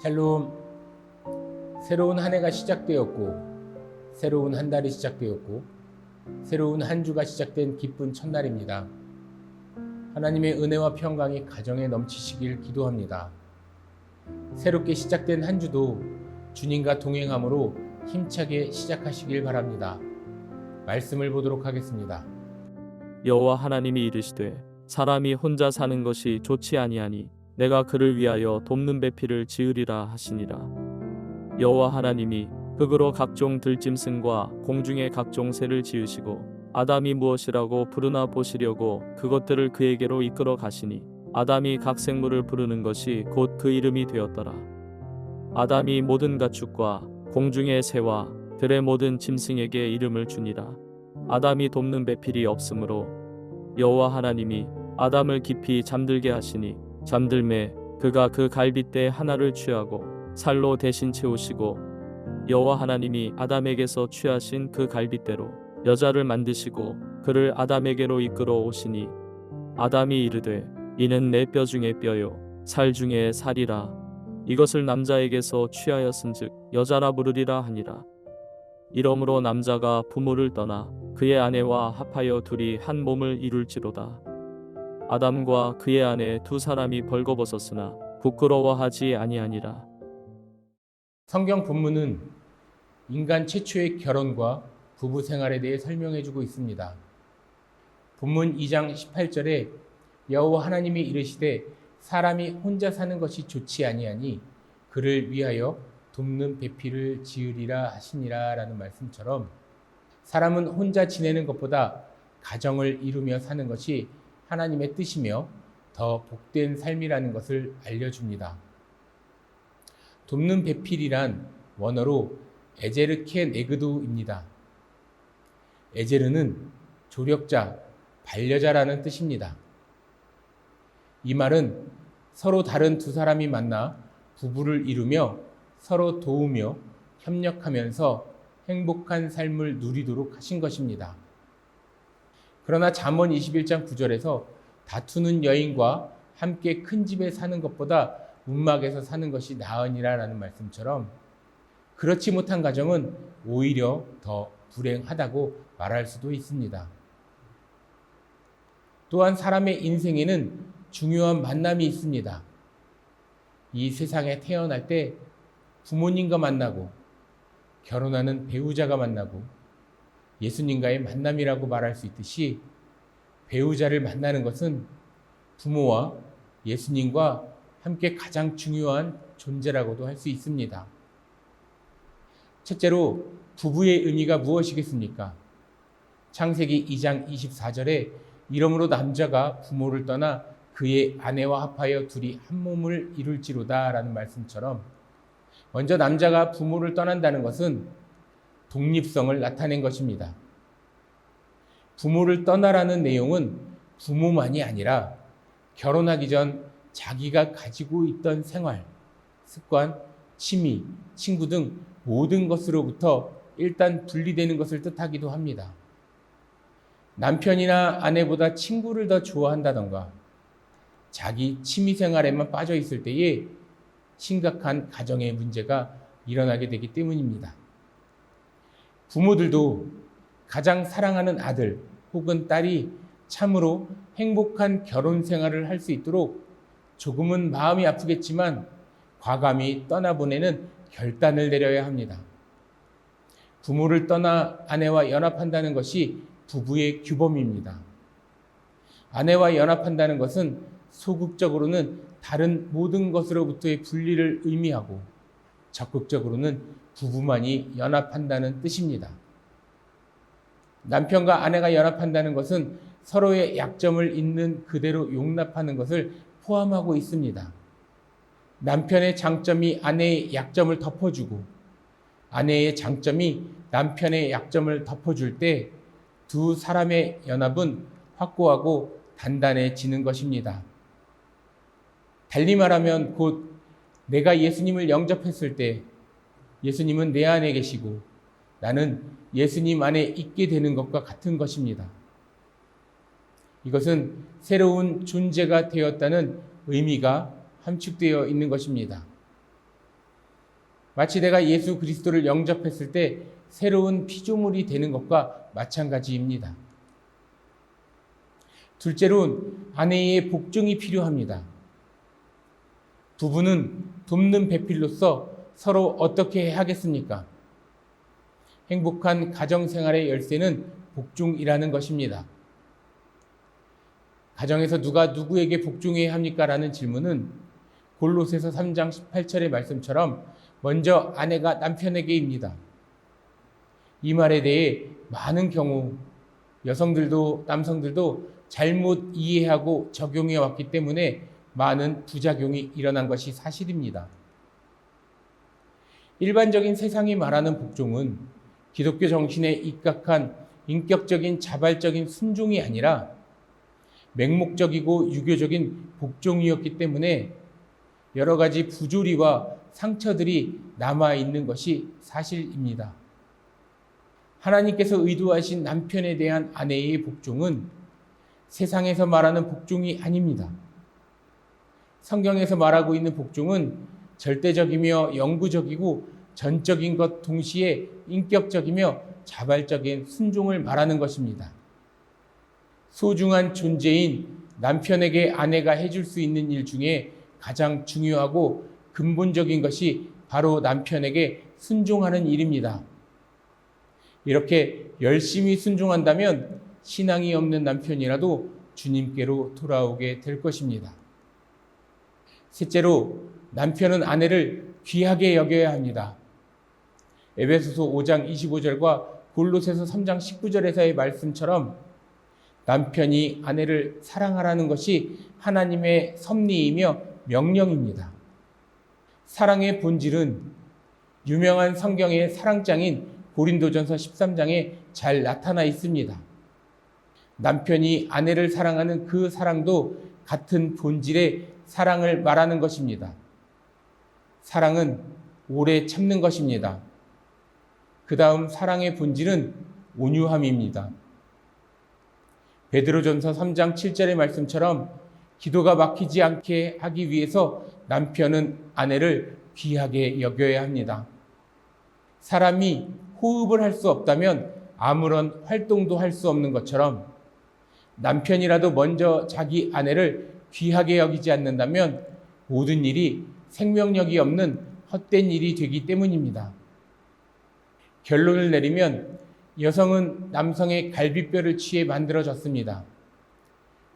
샬롬. 새로운 한 해가 시작되었고, 새로운 한 달이 시작되었고, 새로운 한 주가 시작된 기쁜 첫날입니다. 하나님의 은혜와 평강이 가정에 넘치시길 기도합니다. 새롭게 시작된 한 주도 주님과 동행함으로 힘차게 시작하시길 바랍니다. 말씀을 보도록 하겠습니다. 여호와 하나님이 이르시되 사람이 혼자 사는 것이 좋지 아니하니 내가 그를 위하여 돕는 배필을 지으리라 하시니라. 여호와 하나님이 흙으로 각종 들짐승과 공중의 각종 새를 지으시고 아담이 무엇이라고 부르나 보시려고 그것들을 그에게로 이끌어 가시니 아담이 각 생물을 부르는 것이 곧 그 이름이 되었더라. 아담이 모든 가축과 공중의 새와 들의 모든 짐승에게 이름을 주니라. 아담이 돕는 배필이 없으므로 여호와 하나님이 아담을 깊이 잠들게 하시니 잠들매 그가 그 갈빗대 하나를 취하고 살로 대신 채우시고 여호와 하나님이 아담에게서 취하신 그 갈빗대로 여자를 만드시고 그를 아담에게로 이끌어 오시니 아담이 이르되 이는 내 뼈 중에 뼈요 살 중에 살이라. 이것을 남자에게서 취하였은즉 여자라 부르리라 하니라. 이러므로 남자가 부모를 떠나 그의 아내와 합하여 둘이 한 몸을 이룰지로다. 아담과 그의 아내 두 사람이 벌거벗었으나 부끄러워하지 아니하니라. 성경 본문은 인간 최초의 결혼과 부부 생활에 대해 설명해주고 있습니다. 본문 2장 18절에 여호와 하나님이 이르시되 사람이 혼자 사는 것이 좋지 아니하니 그를 위하여 돕는 배필을 지으리라 하시니라 라는 말씀처럼 사람은 혼자 지내는 것보다 가정을 이루며 사는 것이 하나님의 뜻이며 더 복된 삶이라는 것을 알려줍니다. 돕는 배필이란 원어로 에제르켄 에그두입니다. 에제르는 조력자, 반려자라는 뜻입니다. 이 말은 서로 다른 두 사람이 만나 부부를 이루며 서로 도우며 협력하면서 행복한 삶을 누리도록 하신 것입니다. 그러나 잠언 21장 9절에서 다투는 여인과 함께 큰 집에 사는 것보다 움막에서 사는 것이 나으니라 라는 말씀처럼 그렇지 못한 가정은 오히려 더 불행하다고 말할 수도 있습니다. 또한 사람의 인생에는 중요한 만남이 있습니다. 이 세상에 태어날 때 부모님과 만나고 결혼하는 배우자가 만나고 예수님과의 만남이라고 말할 수 있듯이 배우자를 만나는 것은 부모와 예수님과 함께 가장 중요한 존재라고도 할 수 있습니다. 첫째로 부부의 의미가 무엇이겠습니까? 창세기 2장 24절에 이러므로 남자가 부모를 떠나 그의 아내와 합하여 둘이 한 몸을 이룰지로다 라는 말씀처럼 먼저 남자가 부모를 떠난다는 것은 독립성을 나타낸 것입니다. 부모를 떠나라는 내용은 부모만이 아니라 결혼하기 전 자기가 가지고 있던 생활, 습관, 취미, 친구 등 모든 것으로부터 일단 분리되는 것을 뜻하기도 합니다. 남편이나 아내보다 친구를 더 좋아한다던가 자기 취미 생활에만 빠져 있을 때에 심각한 가정의 문제가 일어나게 되기 때문입니다. 부모들도 가장 사랑하는 아들 혹은 딸이 참으로 행복한 결혼 생활을 할 수 있도록 조금은 마음이 아프겠지만 과감히 떠나보내는 결단을 내려야 합니다. 부모를 떠나 아내와 연합한다는 것이 부부의 규범입니다. 아내와 연합한다는 것은 소극적으로는 다른 모든 것으로부터의 분리를 의미하고 적극적으로는 부부만이 연합한다는 뜻입니다. 남편과 아내가 연합한다는 것은 서로의 약점을 있는 그대로 용납하는 것을 포함하고 있습니다. 남편의 장점이 아내의 약점을 덮어주고 아내의 장점이 남편의 약점을 덮어줄 때 두 사람의 연합은 확고하고 단단해지는 것입니다. 달리 말하면 곧 내가 예수님을 영접했을 때 예수님은 내 안에 계시고 나는 예수님 안에 있게 되는 것과 같은 것입니다. 이것은 새로운 존재가 되었다는 의미가 함축되어 있는 것입니다. 마치 내가 예수 그리스도를 영접했을 때 새로운 피조물이 되는 것과 마찬가지입니다. 둘째로 아내의 복종이 필요합니다. 부부는 돕는 배필로서 서로 어떻게 하겠습니까? 행복한 가정생활의 열쇠는 복종이라는 것입니다. 가정에서 누가 누구에게 복종해야 합니까? 라는 질문은 골로새서 3장 18절의 말씀처럼 먼저 아내가 남편에게입니다. 이 말에 대해 많은 경우 여성들도 남성들도 잘못 이해하고 적용해 왔기 때문에 많은 부작용이 일어난 것이 사실입니다. 일반적인 세상이 말하는 복종은 기독교 정신에 입각한 인격적인 자발적인 순종이 아니라 맹목적이고 유교적인 복종이었기 때문에 여러 가지 부조리와 상처들이 남아있는 것이 사실입니다. 하나님께서 의도하신 남편에 대한 아내의 복종은 세상에서 말하는 복종이 아닙니다. 성경에서 말하고 있는 복종은 절대적이며 영구적이고 전적인 것 동시에 인격적이며 자발적인 순종을 말하는 것입니다. 소중한 존재인 남편에게 아내가 해줄 수 있는 일 중에 가장 중요하고 근본적인 것이 바로 남편에게 순종하는 일입니다. 이렇게 열심히 순종한다면 신앙이 없는 남편이라도 주님께로 돌아오게 될 것입니다. 셋째로 남편은 아내를 귀하게 여겨야 합니다. 에베소서 5장 25절과 골로새서 3장 19절에서의 말씀처럼 남편이 아내를 사랑하라는 것이 하나님의 섭리이며 명령입니다. 사랑의 본질은 유명한 성경의 사랑장인 고린도전서 13장에 잘 나타나 있습니다. 남편이 아내를 사랑하는 그 사랑도 같은 본질의 사랑을 말하는 것입니다. 사랑은 오래 참는 것입니다. 그 다음 사랑의 본질은 온유함입니다. 베드로전서 3장 7절의 말씀처럼 기도가 막히지 않게 하기 위해서 남편은 아내를 귀하게 여겨야 합니다. 사람이 호흡을 할 수 없다면 아무런 활동도 할 수 없는 것처럼 남편이라도 먼저 자기 아내를 귀하게 여기지 않는다면 모든 일이 생명력이 없는 헛된 일이 되기 때문입니다. 결론을 내리면 여성은 남성의 갈비뼈를 취해 만들어졌습니다.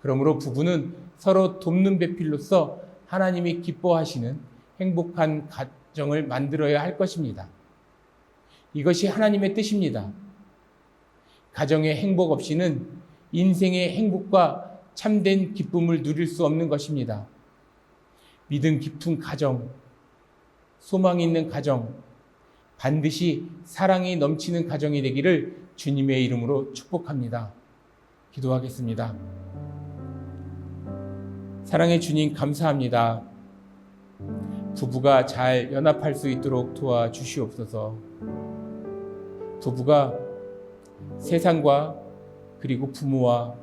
그러므로 부부는 서로 돕는 배필로서 하나님이 기뻐하시는 행복한 가정을 만들어야 할 것입니다. 이것이 하나님의 뜻입니다. 가정의 행복 없이는 인생의 행복과 참된 기쁨을 누릴 수 없는 것입니다. 믿음 깊은 가정, 소망 있는 가정, 반드시 사랑이 넘치는 가정이 되기를 주님의 이름으로 축복합니다. 기도하겠습니다. 사랑의 주님 감사합니다. 부부가 잘 연합할 수 있도록 도와주시옵소서. 부부가 세상과 그리고 부모와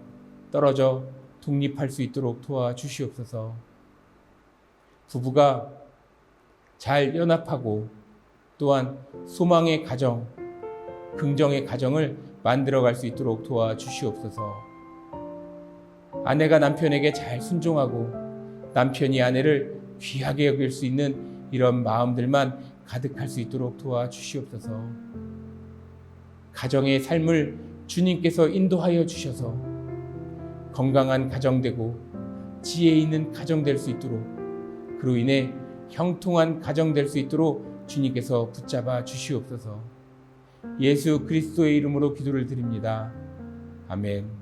떨어져 독립할 수 있도록 도와주시옵소서. 부부가 잘 연합하고 또한 소망의 가정, 긍정의 가정을 만들어갈 수 있도록 도와주시옵소서. 아내가 남편에게 잘 순종하고 남편이 아내를 귀하게 여길 수 있는 이런 마음들만 가득할 수 있도록 도와주시옵소서. 가정의 삶을 주님께서 인도하여 주셔서 건강한 가정 되고 지혜 있는 가정 될 수 있도록, 그로 인해 형통한 가정 될 수 있도록 주님께서 붙잡아 주시옵소서. 예수 그리스도의 이름으로 기도를 드립니다. 아멘.